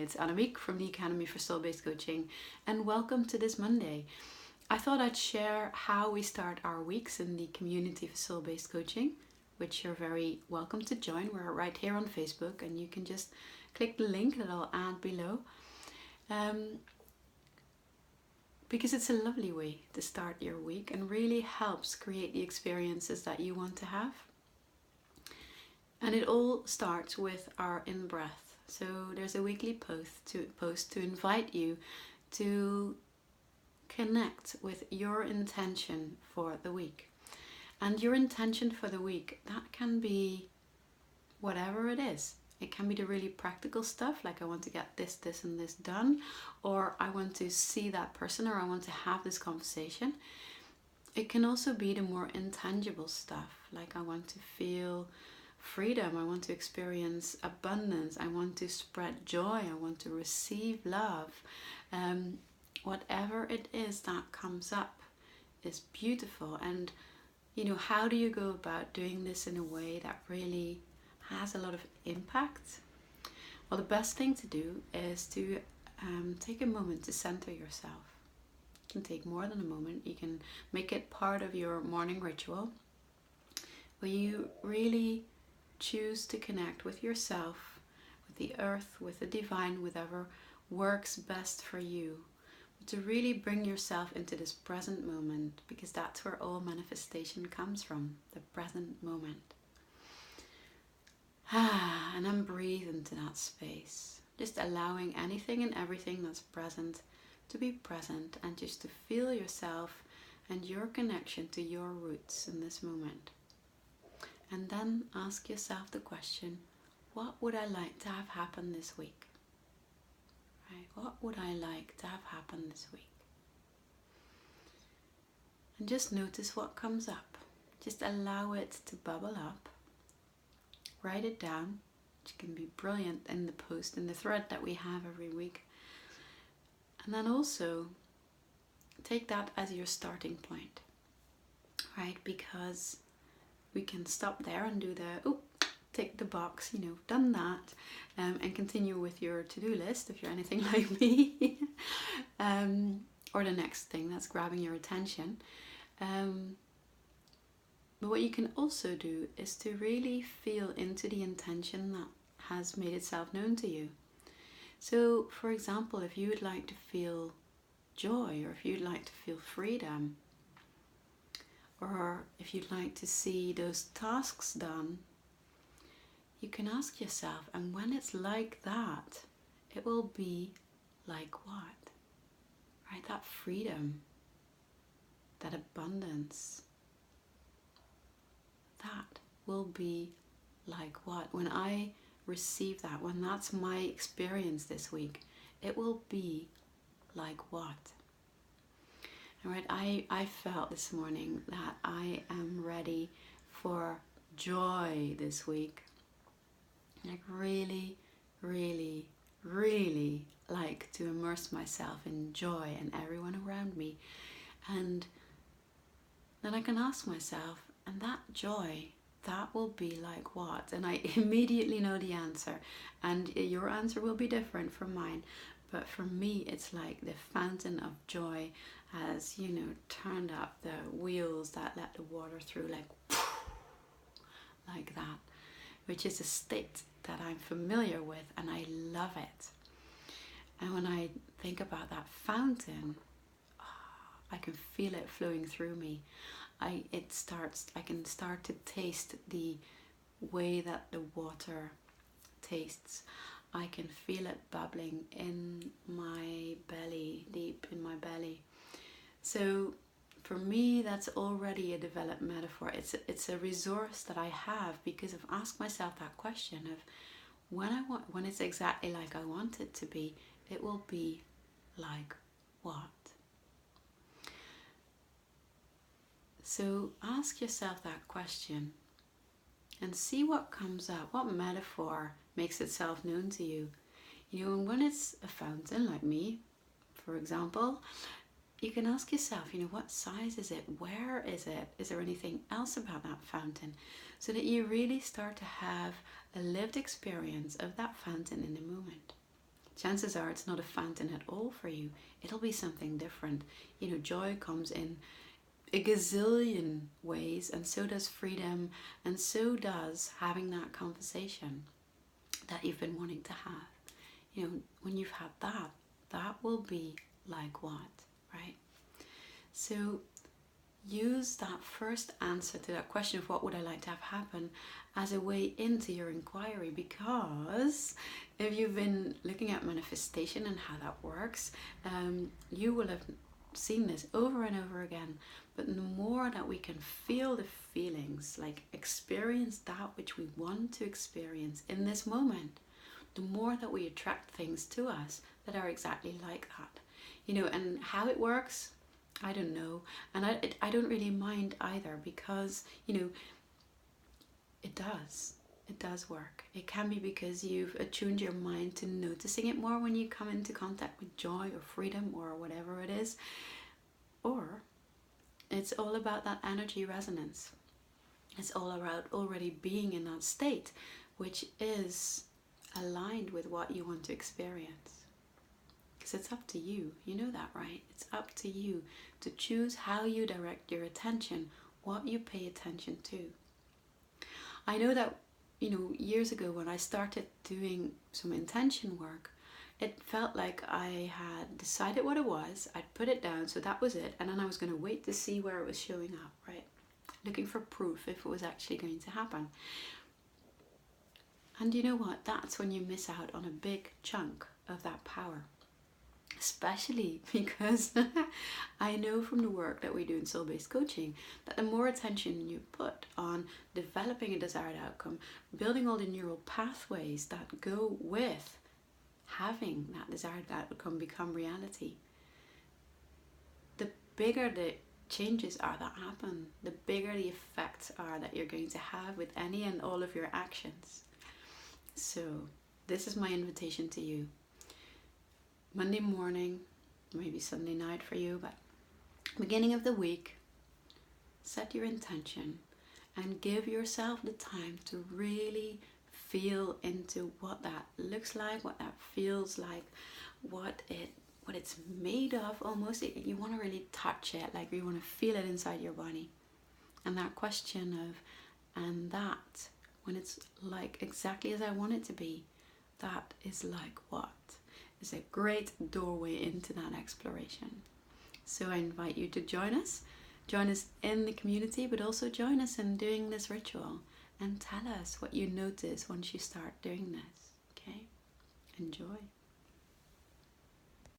it's Annemiek from the Academy for Soul-Based Coaching, and welcome to this Monday. I thought I'd share how we start our weeks in the Community for Soul-Based Coaching, which you're very welcome to join. We're right here on Facebook, and you can just click the link that I'll add below. Because it's a lovely way to start your week and really helps create the experiences that you want to have. And it all starts with our in-breath. So there's a weekly post to invite you to connect with your intention for the week. And your intention for the week, that can be whatever it is. It can be the really practical stuff, like I want to get this, this, and this done, or I want to see that person, or I want to have this conversation. It can also be the more intangible stuff, like I want to feel freedom, I want to experience abundance, I want to spread joy, I want to receive love. Whatever it is that comes up is beautiful. And how do you go about doing this in a way that really has a lot of impact? Well, the best thing to do is to take a moment to center yourself. It can take more than a moment. You can make it part of your morning ritual, where you really choose to connect with yourself, with the earth, with the divine, whatever works best for you. But to really bring yourself into this present moment, because that's where all manifestation comes from, the present moment. And then breathe into that space, just allowing anything and everything that's present to be present, and just to feel yourself and your connection to your roots in this moment. And then ask yourself the question, what would I like to have happen this week? Right? What would I like to have happen this week? And just notice what comes up. Just allow it to bubble up. Write it down, which can be brilliant in the post, in the thread that we have every week. And then also take that as your starting point, right? Because we can stop there and do tick the box, done that, and continue with your to-do list if you're anything like me, or the next thing that's grabbing your attention. But what you can also do is to really feel into the intention that has made itself known to you. So, for example, if you would like to feel joy, or if you'd like to feel freedom, or if you'd like to see those tasks done, you can ask yourself, and when it's like that, it will be like what? Right? That freedom, that abundance, that will be like what? When I receive that, when that's my experience this week, it will be like what? All right, I felt this morning that I am ready for joy this week. Like really, really, really like to immerse myself in joy and everyone around me. And then I can ask myself, and that joy, that will be like what? And I immediately know the answer. And your answer will be different from mine. But for me, it's like the fountain of joy has, turned up the wheels that let the water through, like that, which is a state that I'm familiar with, and I love it. And when I think about that fountain, I can feel it flowing through me. I can start to taste the way that the water tastes. I can feel it bubbling in my belly, deep in my belly. So for me, that's already a developed metaphor. It's a resource that I have because I've asked myself that question of when it's exactly like I want it to be, it will be like what? So ask yourself that question and see what comes up, what metaphor makes itself known to you. And when it's a fountain like me, for example, you can ask yourself, what size is it? Where is it? Is there anything else about that fountain? So that you really start to have a lived experience of that fountain in the moment. chances are it's not a fountain at all for you. It'll be something different. You know, joy comes in a gazillion ways, and so does freedom, and so does having that conversation that you've been wanting to have. You know, when you've had that, that will be like what, right? So use that first answer to that question of what would I like to have happen as a way into your inquiry, because if you've been looking at manifestation and how that works, you will have seen this over and over again. But the more that we can feel the feelings, like experience that which we want to experience in this moment, the more that we attract things to us that are exactly like that. You know, and how it works, I don't know. And I don't really mind either, because, you know, it does work. It can be because you've attuned your mind to noticing it more when you come into contact with joy or freedom or whatever it is. Or it's all about that energy resonance. It's all about already being in that state, which is aligned with what you want to experience. Because it's up to you. You know that, right? It's up to you to choose how you direct your attention, what you pay attention to. I know that, you know, years ago when I started doing some intention work, it felt like I had decided what it was, I'd put it down, so that was it, and then I was going to wait to see where it was showing up, right? Looking for proof if it was actually going to happen. And you know what? That's when you miss out on a big chunk of that power. Especially because I know from the work that we do in soul-based coaching that the more attention you put on developing a desired outcome, building all the neural pathways that go with having that desired outcome become reality, the bigger the changes are that happen, the bigger the effects are that you're going to have with any and all of your actions. So this is my invitation to you. Monday morning, maybe Sunday night for you, but beginning of the week, set your intention and give yourself the time to really feel into what that looks like, what that feels like, what it's made of almost. You want to really touch it, like you want to feel it inside your body. And that question of, and that, when it's like exactly as I want it to be, that is like what? Is a great doorway into that exploration. So I invite you to join us in the community, but also join us in doing this ritual and tell us what you notice once you start doing this. Okay? Enjoy.